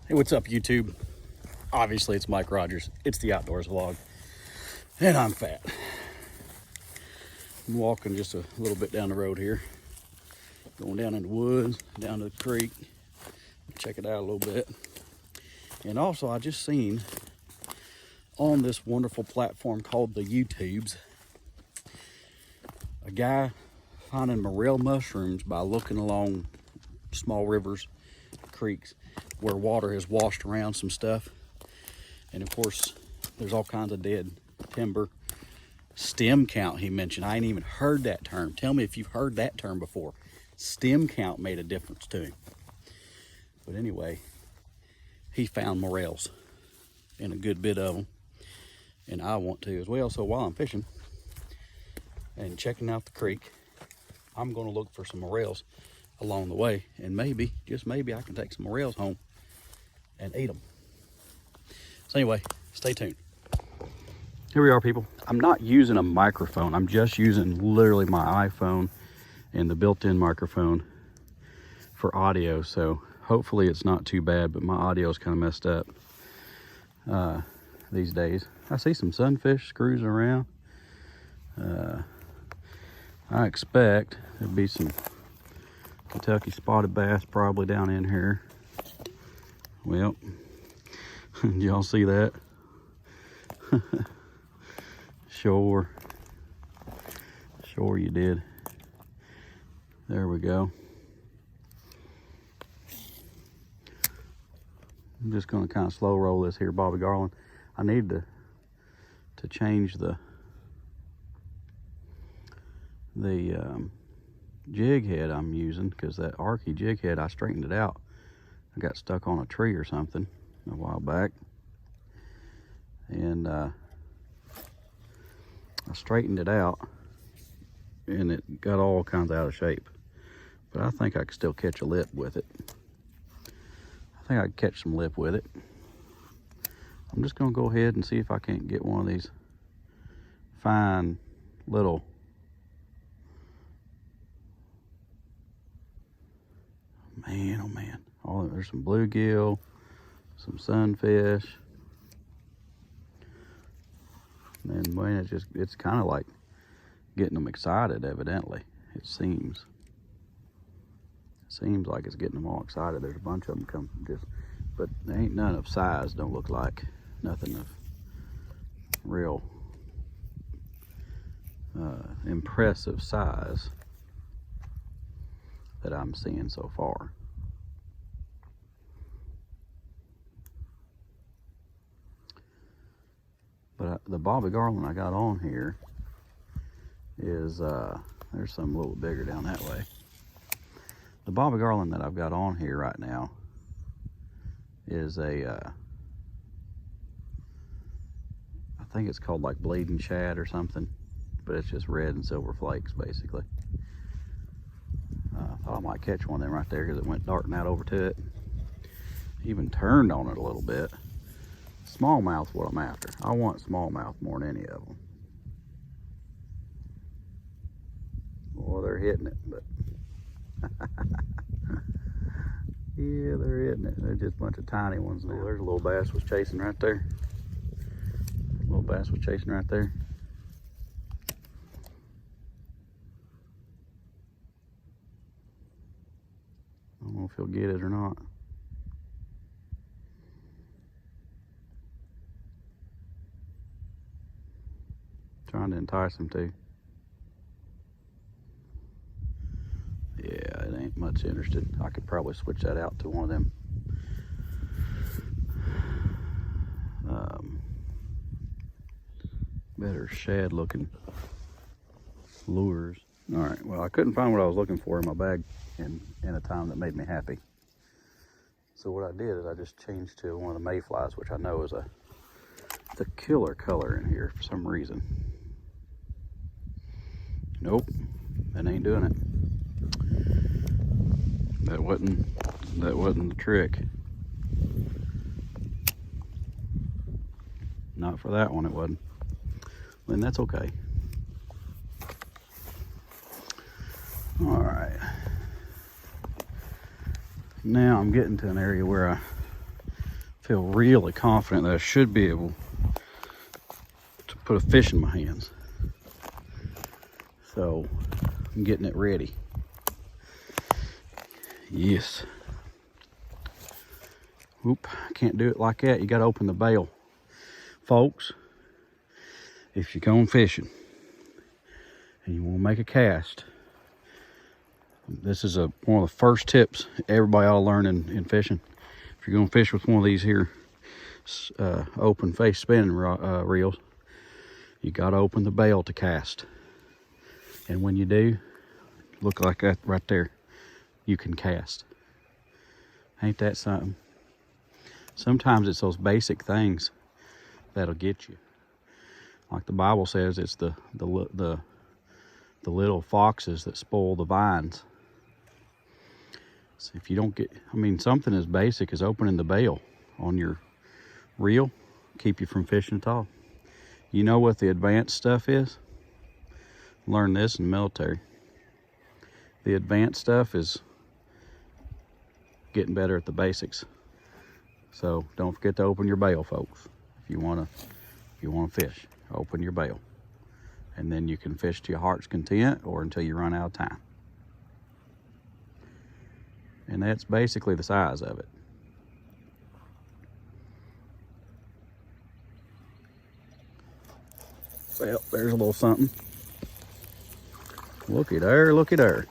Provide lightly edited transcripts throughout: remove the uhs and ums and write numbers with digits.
Hey, what's up, YouTube? Obviously, it's Mike Rogers. It's the Outdoors Vlog, and I'm fat. I'm walking just a little bit down the road here, going down in the woods, down to the creek, check it out a little bit. And also, I just seen on this wonderful platform called the YouTubes, a guy finding morel mushrooms by looking along small rivers, creeks, where water has washed around some stuff. And of course, there's all kinds of dead timber. Stem count, he mentioned. I ain't even heard that term. Tell me if you've heard that term before. Stem count made a difference to him. But anyway, he found morels and a good bit of them. And I want to as well. So while I'm fishing and checking out the creek, I'm going to look for some morels along the way. And maybe, just maybe, I can take some morels home and eat them. So anyway, stay tuned. Here we are, people. I'm not using a microphone. I'm just using literally my iPhone and the built-in microphone for audio. So hopefully it's not too bad, but my audio is kind of messed up these days. I see some sunfish cruising around. I expect there'll be some Kentucky spotted bass probably down in here. Well, y'all see that? Sure you did. There we go. I'm just going to kind of slow roll this here Bobby Garland. I need to change the jig head I'm using, because that Arky jig head, I straightened it out. I got stuck on a tree or something a while back, and I straightened it out and it got all kinds out of shape, but I think I could still catch a lip with it. I think I could catch some lip with it. I'm just gonna go ahead and see if I can't get one of these fine little oh man, there's some bluegill, some sunfish, and man, it's kind of like getting them excited, evidently. It seems like it's getting them all excited. There's a bunch of them come but there ain't none of size. Don't look like nothing of real impressive size that I'm seeing so far. But the Bobby Garland I got on here is, there's some a little bigger down that way. The Bobby Garland that I've got on here right now is I think it's called like Bleeding Shad or something, but it's just red and silver flakes basically. Thought I might catch one of them right there because it went darting out over to it. Even turned on it a little bit. Smallmouth's what I'm after. I want smallmouth more than any of them. Well, they're hitting it, but yeah, they're hitting it. They're just a bunch of tiny ones now. There's a little bass was chasing right there. Little bass was chasing right there. I don't know if he'll get it or not. Trying to entice him too. Yeah, it ain't much interested. I could probably switch that out to one of them better shad looking lures. All right, well, I couldn't find what I was looking for in my bag in a time that made me happy. So what I did is I just changed to one of the mayflies, which I know is the killer color in here for some reason. Nope, that ain't doing it. That wasn't the trick. Not for that one, it wasn't. And that's okay. All right. Now I'm getting to an area where feel really confident that I should be able to put a fish in my hands. So I'm getting it ready. Yes. Oop, I can't do it like that. You gotta open the bail. Folks, if you're going fishing and you want to make a cast, this is one of the first tips everybody ought to learn in fishing. If you're going to fish with one of these here open face spinning reels, you got to open the bail to cast. And when you do, look like that right there, you can cast. Ain't that something? Sometimes it's those basic things that'll get you. Like the Bible says, it's the little foxes that spoil the vines. So if you don't get, I mean, something as basic as opening the bail on your reel, keep you from fishing at all. You know what the advanced stuff is? Learn this in the military. The advanced stuff is getting better at the basics. So don't forget to open your bail, folks. If you wanna fish, open your bail. And then you can fish to your heart's content or until you run out of time. And that's basically the size of it. Well, there's a little something. Looky there, looky there.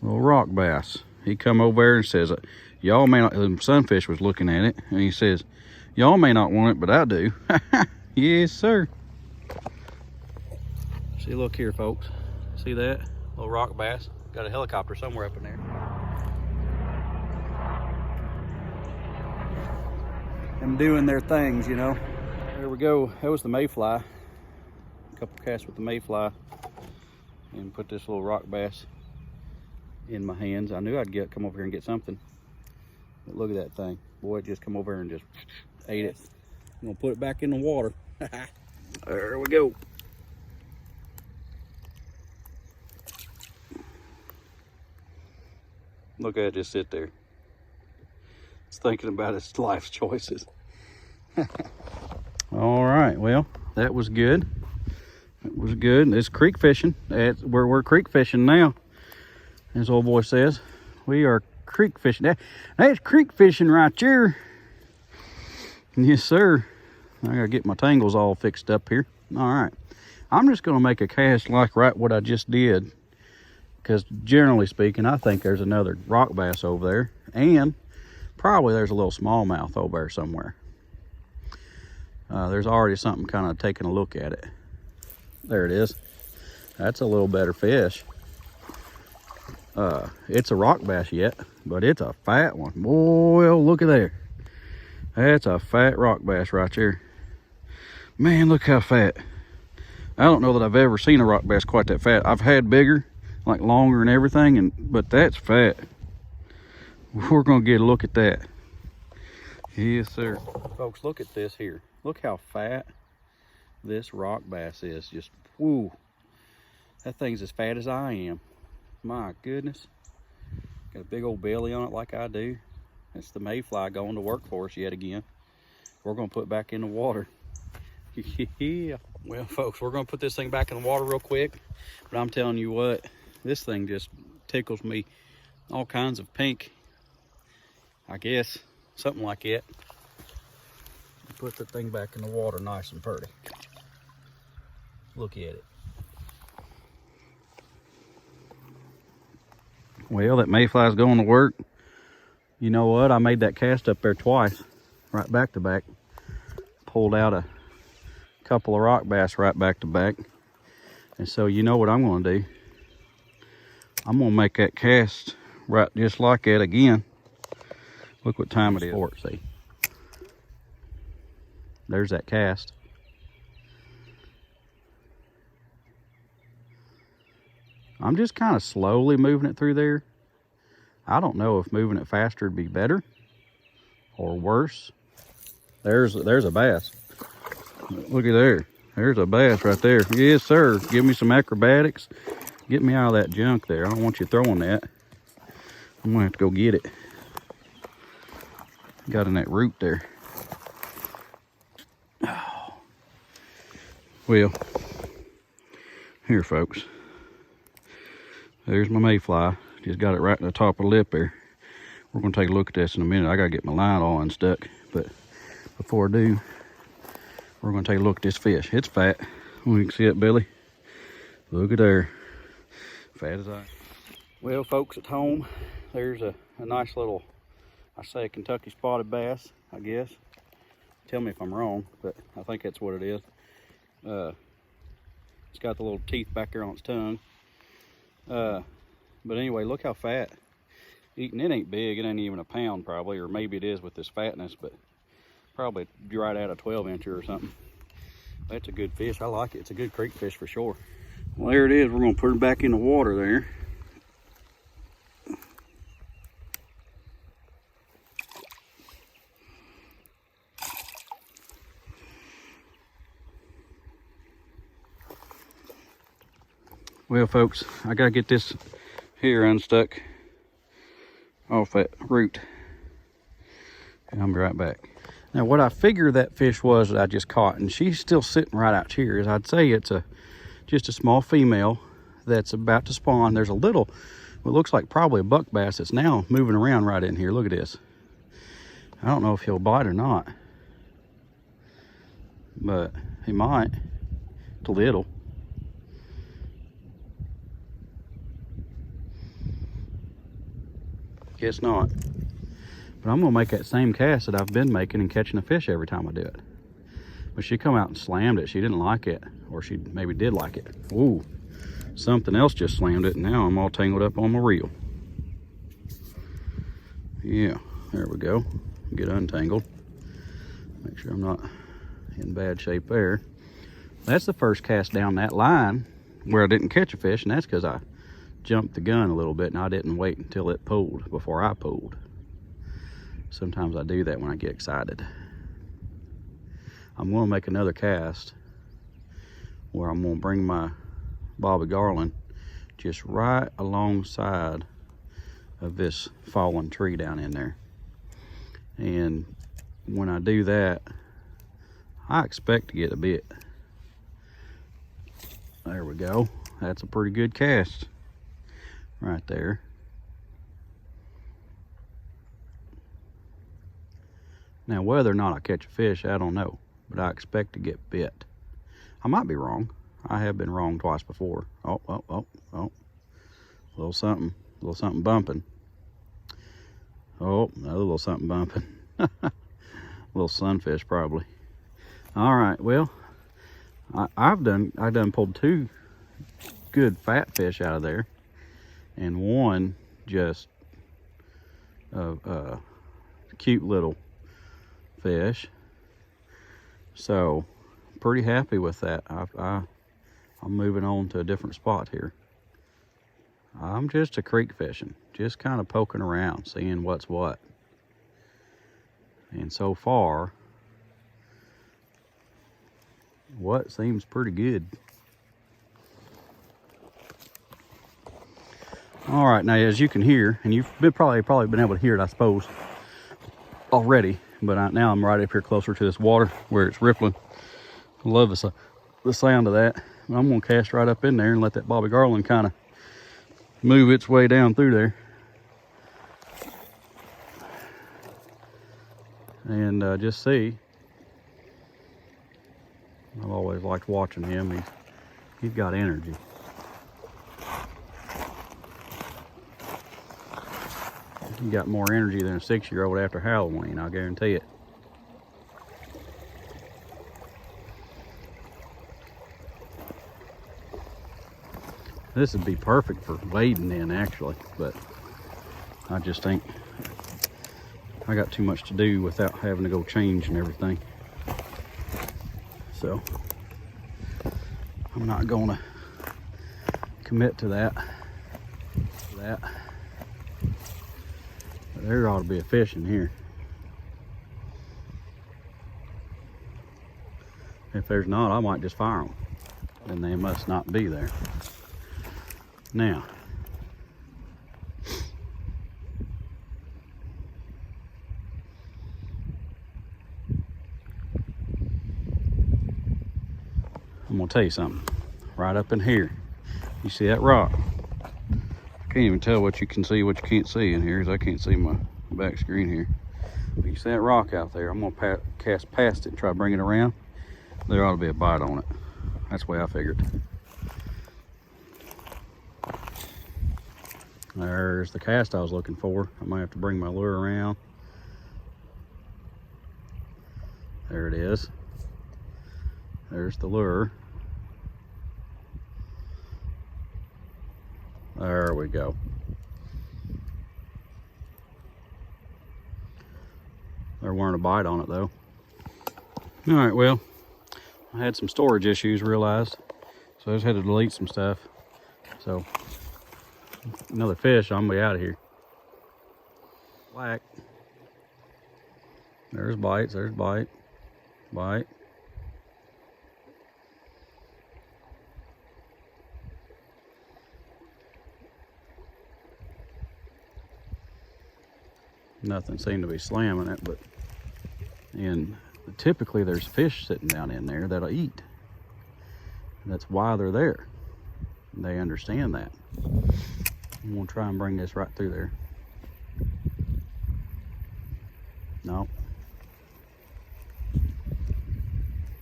Little rock bass. He come over there and says, y'all may not, the sunfish was looking at it, and he says, y'all may not want it, but I do. Yes, sir. See, look here, folks. See that? Little rock bass. Got a helicopter somewhere up in there. Them doing their things, you know. There we go. That was the mayfly. A couple casts with the mayfly. And put this little rock bass in my hands. I knew I'd come over here and get something. But look at that thing. Boy, it just come over here and just ate it. I'm gonna put it back in the water. There we go. Look at it just sit there. It's thinking about its life's choices. All right, well, that was good. It was good. It's creek fishing. We're creek fishing now, as old boy says. We are creek fishing. That's creek fishing right there. Yes, sir. I gotta get my tangles all fixed up here. All right. I'm just gonna make a cast like right what I just did, because generally speaking, I think there's another rock bass over there, and probably there's a little smallmouth over there somewhere. There's already something kind of taking a look at it. There it is. That's a little better fish. It's a rock bass yet, but it's a fat one. Boy, look at there. That's a fat rock bass right there. Man, look how fat. I don't know that I've ever seen a rock bass quite that fat. I've had bigger, like longer and everything, but that's fat. We're gonna get a look at that. Yes, sir. Folks, look at this here. Look how fat this rock bass is. Just, whoo. That thing's as fat as I am. My goodness. Got a big old belly on it like I do. It's the mayfly going to work for us yet again. We're gonna put it back in the water. Yeah. Well, folks, we're gonna put this thing back in the water real quick. But I'm telling you what, this thing just tickles me all kinds of pink. I guess, something like that. Put the thing back in the water nice and pretty. Look at it. Well, that mayfly's going to work. You know what? I made that cast up there twice, right back to back. Pulled out a couple of rock bass right back to back. And so you know what I'm going to do? I'm going to make that cast right just like that again. Look what time it is. See? There's that cast. I'm just kind of slowly moving it through there. I don't know if moving it faster would be better or worse. There's a bass. Look at there. There's a bass right there. Yes, sir. Give me some acrobatics. Get me out of that junk there. I don't want you throwing that. I'm gonna have to go get it. got in that root there. Oh. Well, here folks, there's my mayfly. Just got it right in the top of the lip there. We're gonna take a look at this in a minute. I gotta get my line all unstuck, but before I do, we're gonna take a look at this fish. It's fat. You can see it, Billy. Look at there, fat as I. Well, folks at home, there's a nice little, I say a Kentucky spotted bass, I guess. Tell me if I'm wrong, but I think that's what it is. It's got the little teeth back there on its tongue. But anyway, look how fat. Eating, it ain't big, it ain't even a pound probably, or maybe it is with this fatness, but probably right at a 12-incher or something. That's a good fish. I like it. It's a good creek fish for sure. Well, there it is. We're gonna put it back in the water there. Well, folks, I gotta get this here unstuck off that root, and I'll be right back. Now, what I figured that fish was that I just caught, and she's still sitting right out here, is I'd say it's just a small female that's about to spawn. There's a little, what looks like probably a buck bass that's now moving around right in here. Look at this. I don't know if he'll bite or not, but he might. It's a little. Guess not. But I'm gonna make that same cast that I've been making and catching a fish every time I do it. But she come out and slammed it. She didn't like it, or she maybe did like it. Ooh, something else just slammed it, and now I'm all tangled up on my reel. Yeah, there we go. Get untangled. Make sure I'm not in bad shape there. That's the first cast down that line where I didn't catch a fish, and that's because I jumped the gun a little bit and I didn't wait until it pulled before I pulled. Sometimes I do that when I get excited. I'm going to make another cast where I'm going to bring my Bobby Garland just right alongside of this fallen tree down in there. And when I do that, I expect to get a bit. There we go. That's a pretty good cast right there. Now, whether or not I catch a fish, I don't know, but I expect to get bit. I might be wrong. I have been wrong twice before. Oh. A little something bumping. Oh, another little something bumping. A little sunfish probably. All right, well, I done pulled two good fat fish out of there, and one just a cute little fish. So pretty happy with that. I'm moving on to a different spot here. I'm just a creek fishing, just kind of poking around, seeing what's what. And so far, what seems pretty good. All right, now as you can hear, and you've probably been able to hear it, I suppose, already, but now I'm right up here closer to this water where it's rippling. I love the sound of that. I'm gonna cast right up in there and let that Bobby Garland kind of move its way down through there. And just see. I've always liked watching him. He's got energy. He got more energy than a 6-year-old after Halloween, I'll guarantee it. This would be perfect for wading in, actually, but I just think I got too much to do without having to go change and everything. So I'm not gonna commit to that. But there ought to be a fish in here. If there's not, I might just fire them. Then they must not be there. Now, I'm gonna tell you something. Right up in here, you see that rock? I can't even tell what you can see, what you can't see in here, because I can't see my back screen here. But you see that rock out there? I'm gonna cast past it and try to bring it around. There ought to be a bite on it. That's the way I figured. There's the cast I was looking for. I might have to bring my lure around. There it is. There's the lure. There we go. There weren't a bite on it though. All right, well, I had some storage issues, realized. So I just had to delete some stuff. So another fish, I'm gonna be out of here. Black. There's bites, there's bite. Bite. Nothing seemed to be slamming it, but typically there's fish sitting down in there that'll eat. That's why they're there. They understand that. I'm gonna try and bring this right through there. No.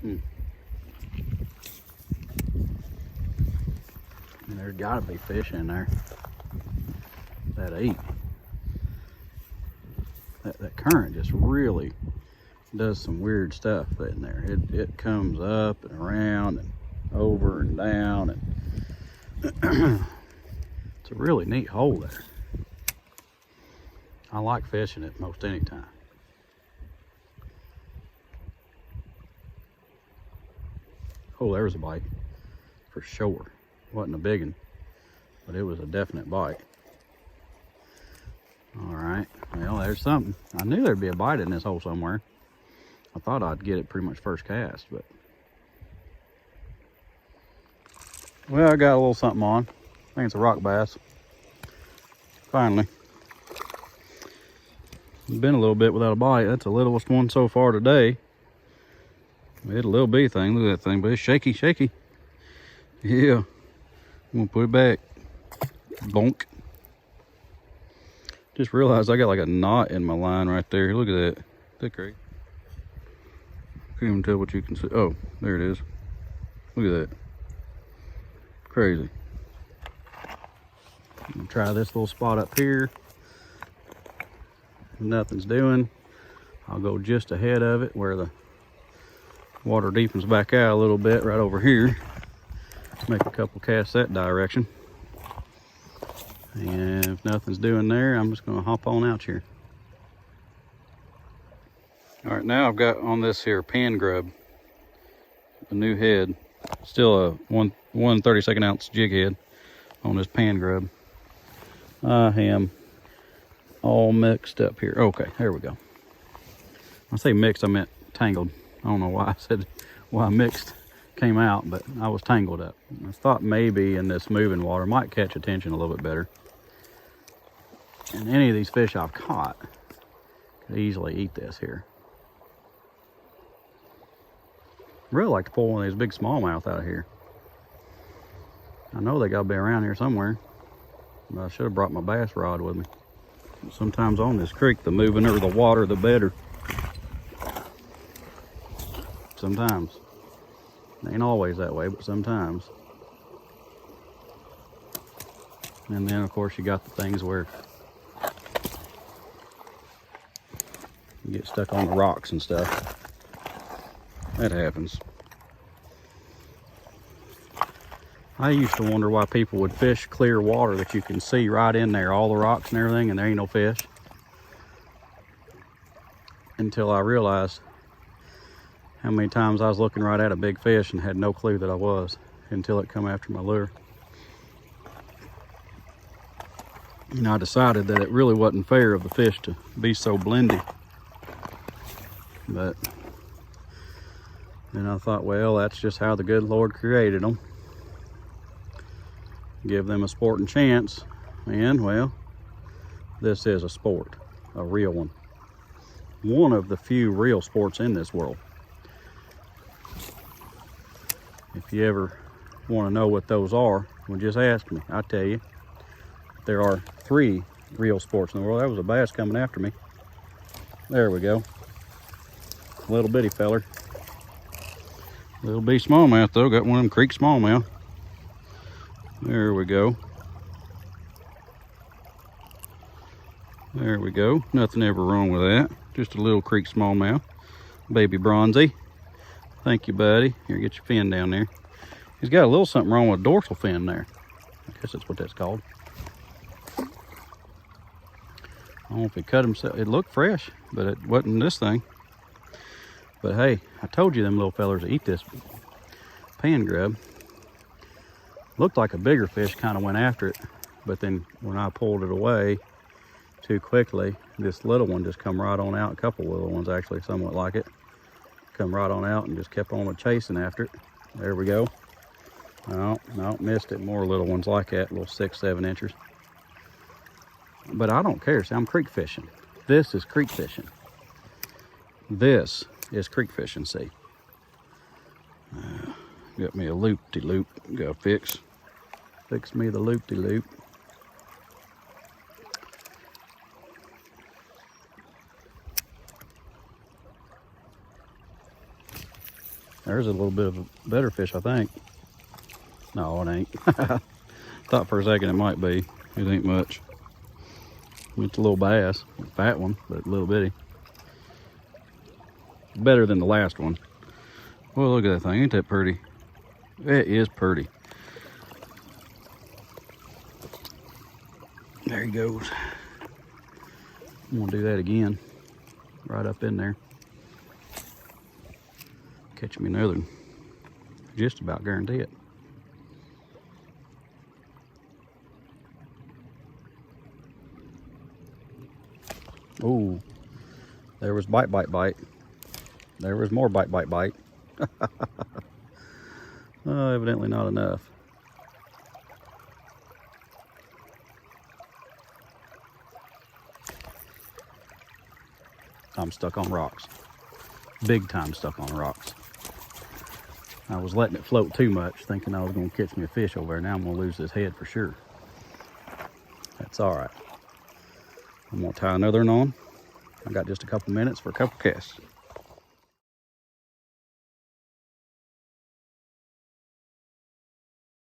And there's gotta be fish in there that eat. That current just really does some weird stuff in there. It comes up and around and over and down, and it's a really neat hole there. I like fishing it most any time. Oh, there was a bite for sure. Wasn't a big one, but it was a definite bite. All right, well, there's something. I knew there'd be a bite in this hole somewhere. I thought I'd get it pretty much first cast, but. Well, I got a little something on. I think it's a rock bass. Finally. It's been a little bit without a bite. That's the littlest one so far today. We had a little bitty thing. Look at that thing, but it's shaky, shaky. Yeah. I'm gonna put it back. Bonk. Just realized I got like a knot in my line right there. Look at that. That great. Can't even tell what you can see. Oh, there it is. Look at that. Crazy. I'm gonna try this little spot up here. If nothing's doing, I'll go just ahead of it where the water deepens back out a little bit right over here. Make a couple casts that direction. And if nothing's doing there, I'm just gonna hop on out here. All right, now I've got on this here pan grub, a new head, still a 1 32nd ounce jig head on this pan grub. I am all mixed up here. Okay, there we go. I say mixed, I meant tangled. I don't know why I said why mixed came out, but I was tangled up. I thought maybe in this moving water might catch attention a little bit better. And any of these fish I've caught could easily eat this here. Really like to pull one of these big smallmouth out of here. I know they gotta be around here somewhere, but I should have brought my bass rod with me. Sometimes on this creek, the moving the water, the better. Sometimes. It ain't always that way, but sometimes. And then of course you got the things where you get stuck on the rocks and stuff. That happens. I used to wonder why people would fish clear water that you can see right in there, all the rocks and everything, and there ain't no fish. Until I realized how many times I was looking right at a big fish and had no clue that I was until it come after my lure. And I decided that it really wasn't fair of the fish to be so blendy. But then I thought, well, that's just how the good Lord created them. Give them a sporting chance. And, well, this is a sport, a real one. One of the few real sports in this world. If you ever want to know what those are, well, just ask me. I'll tell you. There are 3 real sports in the world. That was a bass coming after me. There we go. Little bitty feller. Little bitty smallmouth though. Got one of them creek smallmouth. There we go. There we go. Nothing ever wrong with that. Just a little creek smallmouth. Baby bronzy. Thank you, buddy. Here, get your fin down there. He's got a little something wrong with dorsal fin there. I guess that's what that's called. I don't know if he cut himself. It looked fresh, but it wasn't this thing. But hey, I told you them little fellers eat this pan grub. Looked like a bigger fish kind of went after it, but then when I pulled it away too quickly, this little one just come right on out. A couple little ones actually somewhat like it. Come right on out and just kept on chasing after it. There we go. No, missed it. More little ones like that, little 6-7 inches. But I don't care. See, I'm creek fishing. This is creek fishing. This is creek fishing, see. Got me a loop-de-loop. Gotta fix me the loop-de-loop. There's a little bit of a better fish, I think. No, it ain't. Thought for a second it might be. It ain't much. It's a little bass, a fat one, but a little bitty. Better than the last one. Well, look at that thing. Ain't that pretty? It is pretty. There he goes. I'm gonna do that again. Right up in there. Catch me another one. Just about guarantee it. Oh, there was bite. There was more bite. Oh, evidently not enough. I'm stuck on rocks. Big time stuck on rocks. I was letting it float too much, thinking I was going to catch me a fish over there. Now I'm going to lose this head for sure. That's all right. I'm going to tie another one on. I got just a couple minutes for a couple casts.